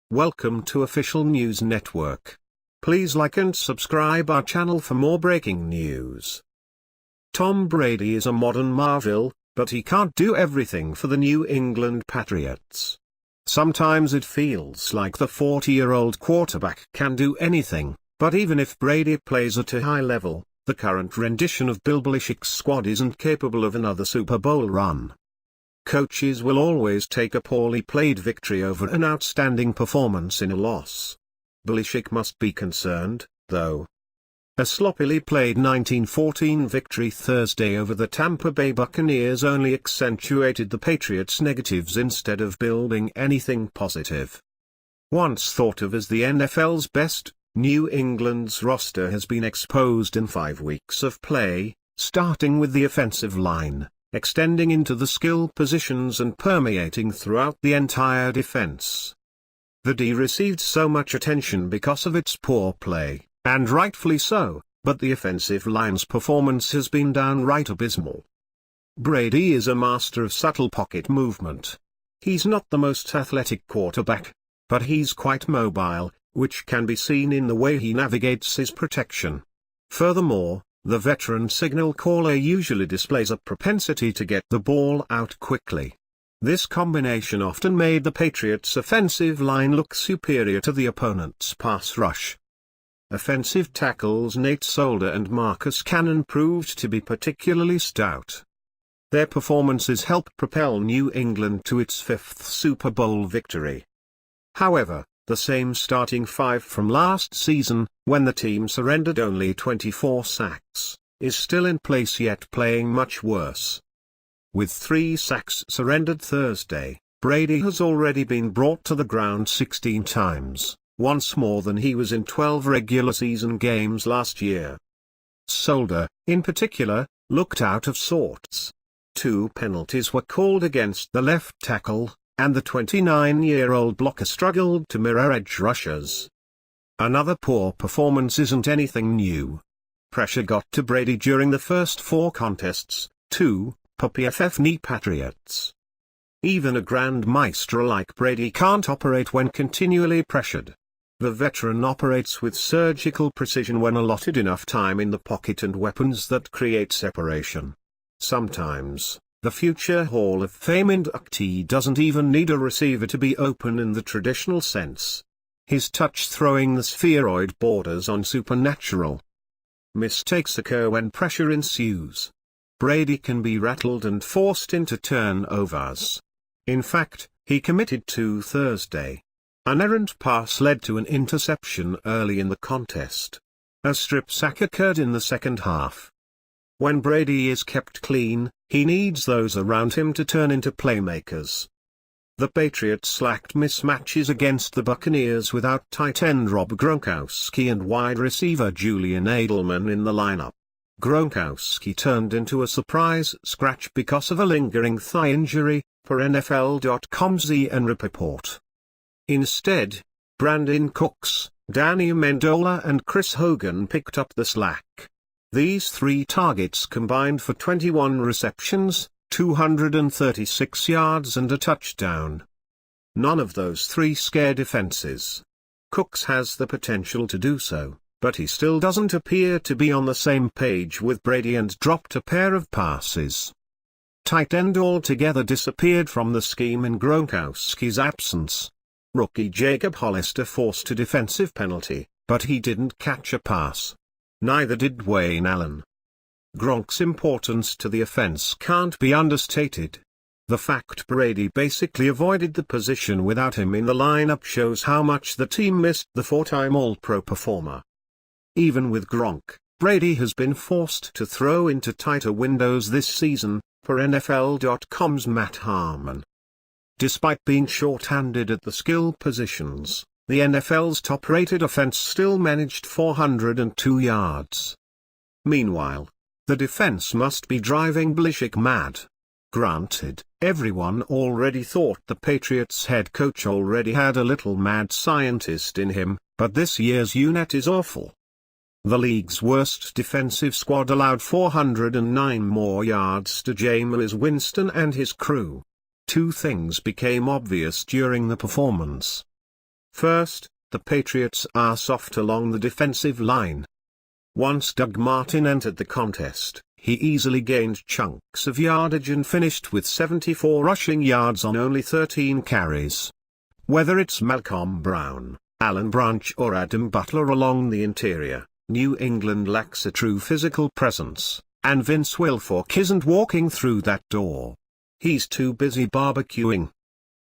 Welcome to Official News Network. Please like and subscribe our channel for more breaking news. Tom Brady is a modern marvel, but he can't do everything for the New England Patriots. Sometimes it feels like the 40-year-old quarterback can do anything, but even if Brady plays at a high level, the current rendition of Bill Belichick's squad isn't capable of another Super Bowl run. Coaches will always take a poorly played victory over an outstanding performance in a loss. Belichick must be concerned, though. A sloppily played 1914 victory Thursday over the Tampa Bay Buccaneers only accentuated the Patriots' negatives instead of building anything positive. Once thought of as the NFL's best, New England's roster has been exposed in 5 weeks of play, starting with the offensive line, extending into the skill positions and permeating throughout the entire defense. The D received so much attention because of its poor play, and rightfully so, but the offensive line's performance has been downright abysmal. Brady is a master of subtle pocket movement. He's not the most athletic quarterback, but he's quite mobile, which can be seen in the way he navigates his protection. Furthermore, the veteran signal caller usually displays a propensity to get the ball out quickly. This combination often made the Patriots' offensive line look superior to the opponent's pass rush. Offensive tackles Nate Solder and Marcus Cannon proved to be particularly stout. Their performances helped propel New England to its 5th Super Bowl victory. However, the same starting five from last season, when the team surrendered only 24 sacks, is still in place yet playing much worse. With 3 sacks surrendered Thursday, Brady has already been brought to the ground 16 times, once more than he was in 12 regular season games last year. Solder, in particular, looked out of sorts. 2 penalties were called against the left tackle, and the 29-year-old blocker struggled to mirror edge rushers. Another poor performance isn't anything new. Pressure got to Brady during the first 4 contests, 2, PFF Patriots. Even a grand maestro like Brady can't operate when continually pressured. The veteran operates with surgical precision when allotted enough time in the pocket and weapons that create separation. Sometimes, the future Hall of Fame inductee doesn't even need a receiver to be open in the traditional sense. His touch throwing the spheroid borders on supernatural. Mistakes occur when pressure ensues. Brady can be rattled and forced into turnovers. In fact, he committed 2 Thursday. An errant pass led to an interception early in the contest. A strip sack occurred in the second half. When Brady is kept clean, he needs those around him to turn into playmakers. The Patriots lacked mismatches against the Buccaneers without tight end Rob Gronkowski and wide receiver Julian Edelman in the lineup. Gronkowski turned into a surprise scratch because of a lingering thigh injury, per NFL.com's Ian report. Instead, Brandon Cooks, Danny Amendola and Chris Hogan picked up the slack. These 3 targets combined for 21 receptions, 236 yards and a touchdown. None of those 3 scare defenses. Cooks has the potential to do so, but he still doesn't appear to be on the same page with Brady and dropped a pair of passes. Tight end altogether disappeared from the scheme in Gronkowski's absence. Rookie Jacob Hollister forced a defensive penalty, but he didn't catch a pass. Neither did Wayne Allen. Gronk's importance to the offense can't be understated. The fact Brady basically avoided the position without him in the lineup shows how much the team missed the 4-time All-Pro performer. Even with Gronk, Brady has been forced to throw into tighter windows this season, per NFL.com's Matt Harmon. Despite being short-handed at the skill positions, the NFL's top-rated offense still managed 402 yards. Meanwhile, the defense must be driving Belichick mad. Granted, Everyone already thought the Patriots head coach already had a little mad scientist in him, but this year's unit is awful. The league's worst defensive squad allowed 409 more yards to Jameis Winston and his crew. Two things became obvious during the performance. First, the Patriots are soft along the defensive line. Once Doug Martin entered the contest, he easily gained chunks of yardage and finished with 74 rushing yards on only 13 carries. Whether it's Malcolm Brown, Alan Branch or Adam Butler along the interior, New England lacks a true physical presence, and Vince Wilfork isn't walking through that door. He's too busy barbecuing.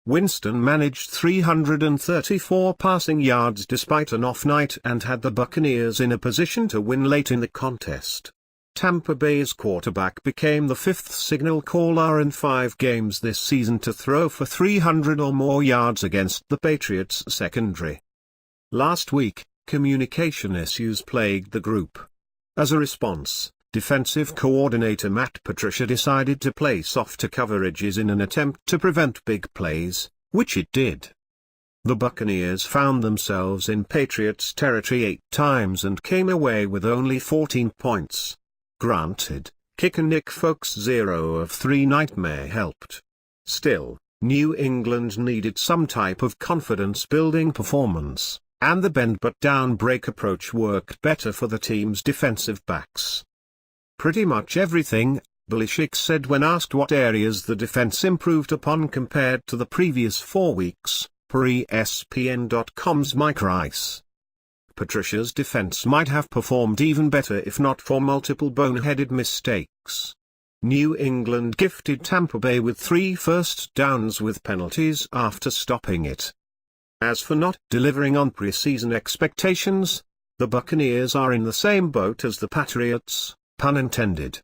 Winston managed 334 passing yards despite an off night and had the Buccaneers in a position to win late in the contest. Tampa Bay's quarterback became the fifth signal caller in 5 games this season to throw for 300 or more yards against the Patriots' secondary. Last week, communication issues plagued the group. As a response, defensive coordinator Matt Patricia decided to play softer coverages in an attempt to prevent big plays, which it did. The Buccaneers found themselves in Patriots territory 8 times and came away with only 14 points. Granted, kicker Nick Folk's 0 of 3 nightmare helped. Still, New England needed some type of confidence-building performance, and the bend-but-down-break approach worked better for the team's defensive backs. Pretty much everything, Belichick said when asked what areas the defense improved upon compared to the previous 4 weeks, per ESPN.com's Mike Rice. Patricia's defense might have performed even better if not for multiple boneheaded mistakes. New England gifted Tampa Bay with 3 first downs with penalties after stopping it. As for not delivering on preseason expectations, the Buccaneers are in the same boat as the Patriots, pun intended.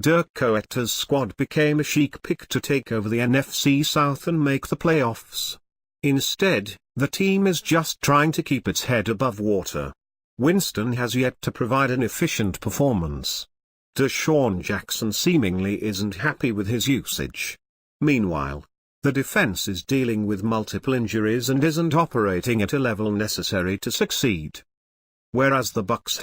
Dirk Koetter's squad became a chic pick to take over the NFC South and make the playoffs. Instead, the team is just trying to keep its head above water. Winston has yet to provide an efficient performance. Deshaun Jackson seemingly isn't happy with his usage. Meanwhile, the defense is dealing with multiple injuries and isn't operating at a level necessary to succeed. Whereas the Bucs